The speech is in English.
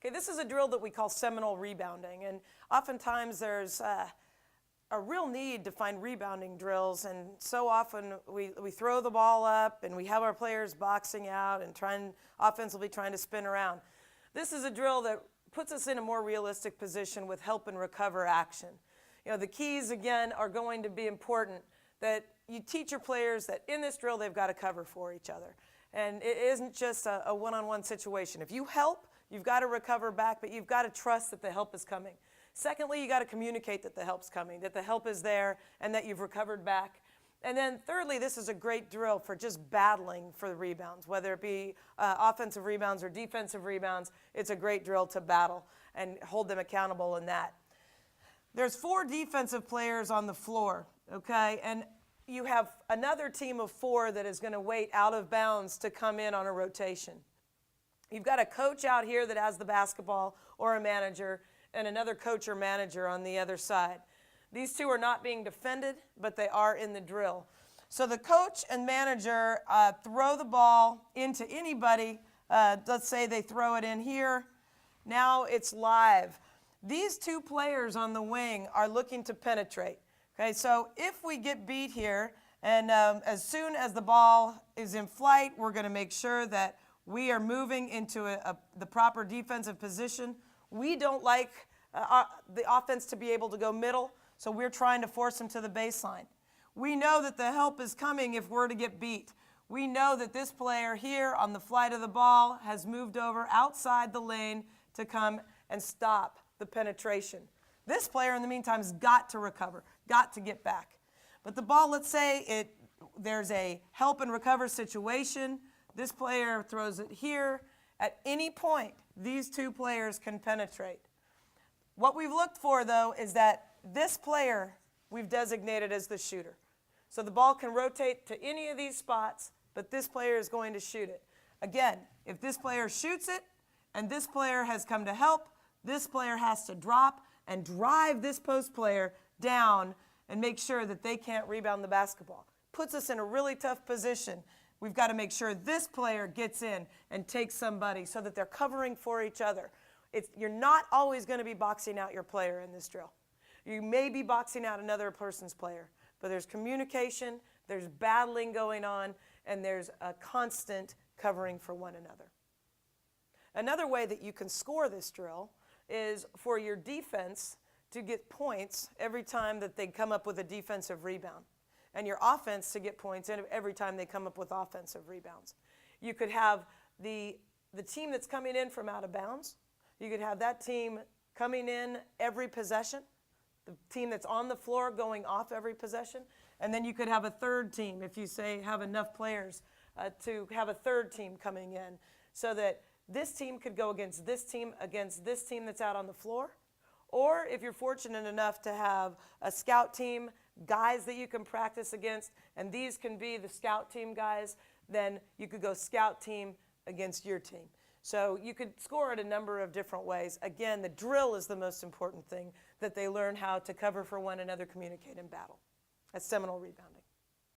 Okay, this is a drill that we call Seminole Rebounding, and oftentimes there's a real need to find rebounding drills, and so often we throw the ball up and we have our players boxing out and offensively trying to spin around. This is a drill that puts us in a more realistic position with help and recover action. You know, the keys again are going to be important, that you teach your players that in this drill they've got to cover for each other. And it isn't just a one-on-one situation. If you help, you've got to recover back, but you've got to trust that the help is coming. Secondly, you got to communicate that the help's coming, that the help is there, and that you've recovered back. And then thirdly, this is a great drill for just battling for the rebounds, whether it be offensive rebounds or defensive rebounds. It's a great drill to battle and hold them accountable in that. There's 4 defensive players on the floor, okay? And you have another team of 4 that is going to wait out of bounds to come in on a rotation. You've got a coach out here that has the basketball, or a manager, and another coach or manager on the other side. These 2 are not being defended, but they are in the drill. So the coach and manager throw the ball into anybody. Let's say they throw it in here. Now it's live. These 2 players on the wing are looking to penetrate. Okay, so if we get beat here, and as soon as the ball is in flight, we're going to make sure that we are moving into the proper defensive position. We don't like the offense to be able to go middle, so we're trying to force them to the baseline. We know that the help is coming if we're to get beat. We know that this player here on the flight of the ball has moved over outside the lane to come and stop the penetration. This player in the meantime has got to recover, got to get back. But the ball, let's say there's a help and recover situation. This player throws it here. At any point, these 2 players can penetrate. What we've looked for, though, is that this player we've designated as the shooter. So the ball can rotate to any of these spots, but this player is going to shoot it. Again, if this player shoots it and this player has come to help, this player has to drop and drive this post player down and make sure that they can't rebound the basketball. Puts us in a really tough position. We've got to make sure this player gets in and takes somebody so that they're covering for each other. You're not always going to be boxing out your player in this drill. You may be boxing out another person's player, but there's communication, there's battling going on, and there's a constant covering for one another. Another way that you can score this drill is for your defense to get points every time that they come up with a defensive rebound, and your offense to get points every time they come up with offensive rebounds. You could have the team that's coming in from out of bounds. You could have that team coming in every possession, the team that's on the floor going off every possession, and then you could have a third team if you say have enough players to have a third team coming in, so that this team could go against this team that's out on the floor. Or if you're fortunate enough to have a scout team, guys that you can practice against, and these can be the scout team guys, then you could go scout team against your team. So you could score it a number of different ways. Again, the drill is the most important thing, that they learn how to cover for one another, communicate, and battle. That's Seminole Rebounding.